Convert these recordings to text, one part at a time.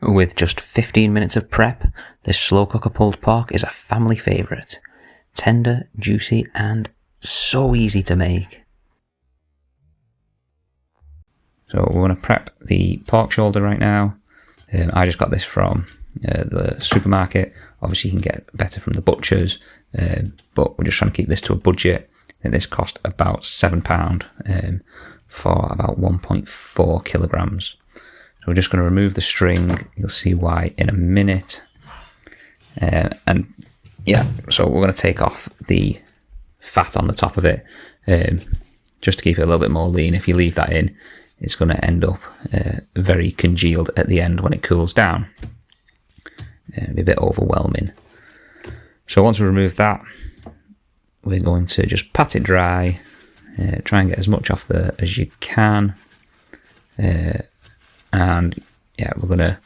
With just 15 minutes of prep, this slow cooker pulled pork is a family favourite. Tender, juicy and so easy to make. So we're going to prep the pork shoulder right now. I just got this from the supermarket. Obviously you can get better from the butchers, but we're just trying to keep this to a budget. I think this cost about £7 for about 1.4 kilograms. So we're just going to remove the string. You'll see why in a minute. And yeah, so we're going to take off the fat on the top of it, just to keep it a little bit more lean. If you leave that in, it's going to end up very congealed at the end when it cools down. It'll be a bit overwhelming. So once we remove that, we're going to just pat it dry, try and get as much off there as you can. And yeah, we're going to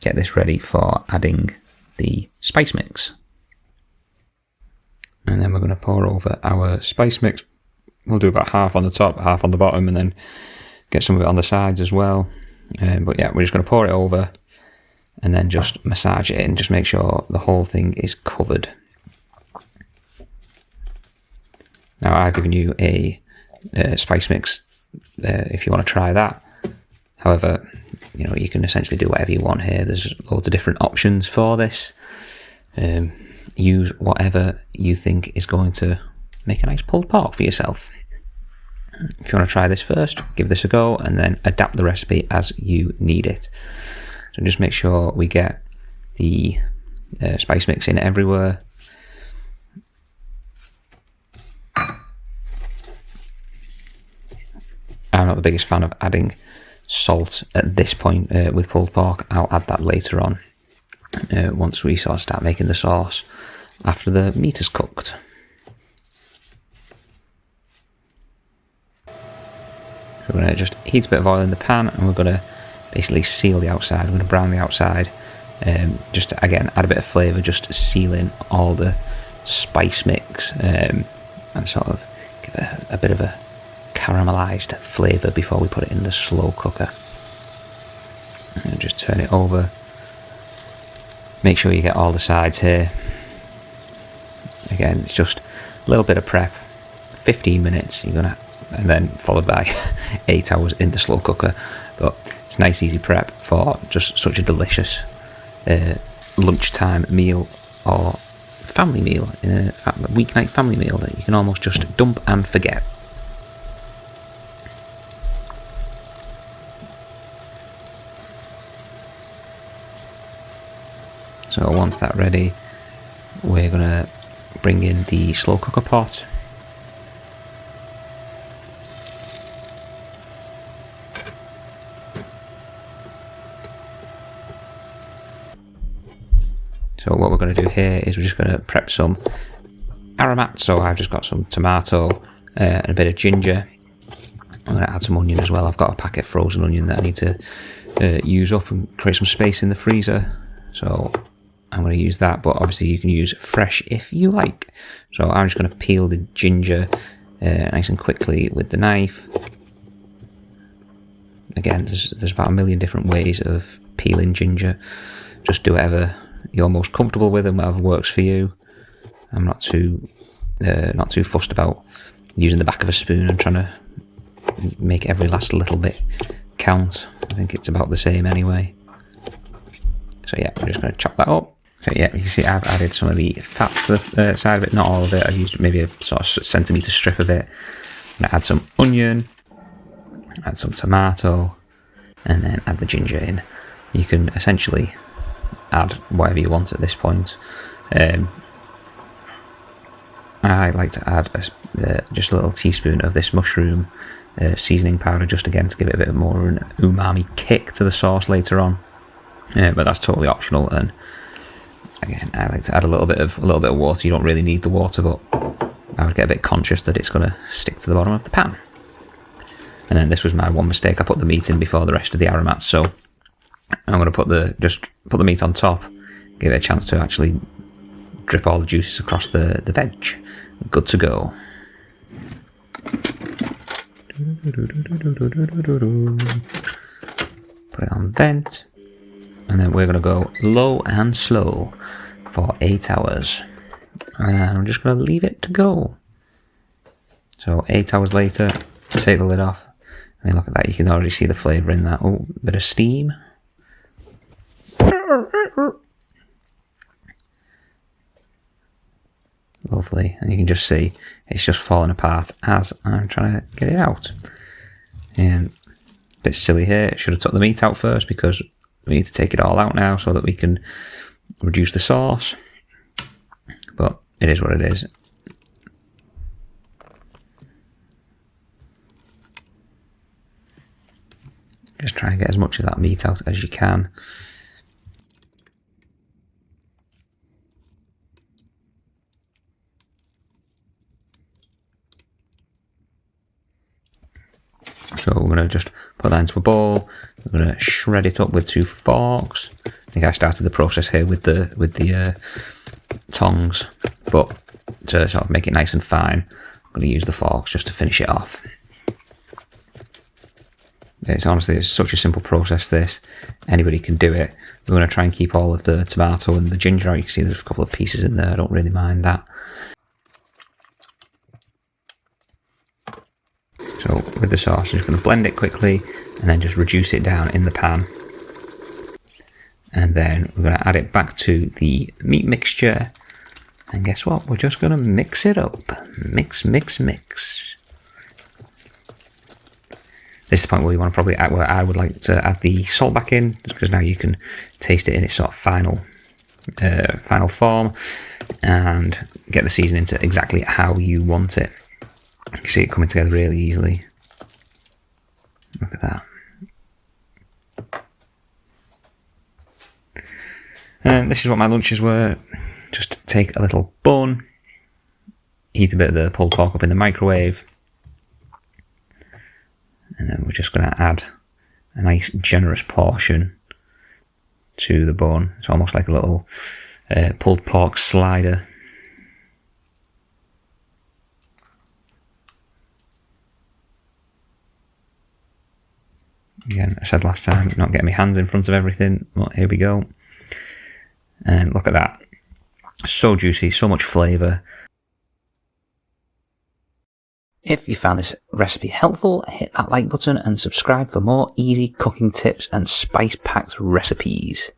get this ready for adding the spice mix. And then we're going to pour over our spice mix. We'll do about half on the top, half on the bottom, and then get some of it on the sides as well. But yeah, we're just going to pour it over and then just massage it in, just make sure the whole thing is covered. Now I've given you a spice mix if you want to try that. However, you know, you can essentially do whatever you want here. There's loads of different options for this. Use whatever you think is going to make a nice pulled pork for yourself. If you want to try this first, give this a go and then adapt the recipe as you need it. So just make sure we get the spice mix in everywhere. I'm not the biggest fan of adding salt at this point with pulled pork. I'll add that later on once we sort of start making the sauce after the meat is cooked. So we're going to just heat a bit of oil in the pan and we're going to basically seal the outside. We're going to brown the outside, just to, again, add a bit of flavour, just sealing all the spice mix and sort of give it a bit of a caramelised flavour before we put it in the slow cooker. And just turn it over. Make sure you get all the sides here. Again, it's just a little bit of prep, 15 minutes, and then followed by 8 hours in the slow cooker. But it's nice easy prep for just such a delicious lunchtime meal or family meal, a weeknight family meal that you can almost just dump and forget. So once that's ready, we're going to bring in the slow cooker pot. So what we're going to do here is we're just going to prep some aromats. So I've just got some tomato and a bit of ginger. I'm going to add some onion as well. I've got a packet of frozen onion that I need to use up and create some space in the freezer. So I'm going to use that, but obviously you can use fresh if you like. So I'm just going to peel the ginger nice and quickly with the knife. Again, there's about a million different ways of peeling ginger. Just do whatever you're most comfortable with and whatever works for you. I'm not too fussed about using the back of a spoon and trying to make every last little bit count. I think it's about the same anyway. So yeah, I'm just going to chop that up. So yeah, you can see I've added some of the fat to the side of it, not all of it. I've used maybe a sort of centimetre strip of it. I'm going to add some onion, add some tomato, and then add the ginger in. You can essentially add whatever you want at this point. I like to add just a little teaspoon of this mushroom seasoning powder, just again to give it a bit more an umami kick to the sauce later on. But that's totally optional. And again, I like to add a little bit of water. You don't really need the water, but I would get a bit conscious that it's going to stick to the bottom of the pan. And then this was my one mistake. I put the meat in before the rest of the aromats, so I'm going to put the meat on top, give it a chance to actually drip all the juices across the veg. Good to go. Put it on vent. and then we're going to go low and slow for 8 hours. And I'm just going to leave it to go. So 8 hours later, take the lid off. I mean, look at that, you can already see the flavour in that. Oh, bit of steam. Lovely, and you can just see it's just falling apart as I'm trying to get it out. And a bit silly here, should have took the meat out first because we need to take it all out now so that we can reduce the sauce. But it is what it is. Just try and get as much of that meat out as you can. So we're going to just put that into a bowl. We're going to shred it up with 2 forks. I think I started the process here with the tongs, but to sort of make it nice and fine, I'm going to use the forks just to finish it off. It's such a simple process, this. Anybody can do it. We're going to try and keep all of the tomato and the ginger out. You can see there's a couple of pieces in there. I don't really mind that. So with the sauce, I'm just going to blend it quickly and then just reduce it down in the pan. And then we're going to add it back to the meat mixture. And guess what? We're just going to mix it up. Mix, mix, mix. This is the point where you want to probably add, where I would like to add the salt back in, just because now you can taste it in its sort of final form and get the seasoning to exactly how you want it. You can see it coming together really easily. Look at that. And this is what my lunches were. Just take a little bun, heat a bit of the pulled pork up in the microwave, and then we're just going to add a nice generous portion to the bun. It's almost like a little pulled pork slider. Again, I said last time, not getting my hands in front of everything. Well, here we go. And look at that. So juicy, so much flavour. If you found this recipe helpful, hit that like button and subscribe for more easy cooking tips and spice-packed recipes.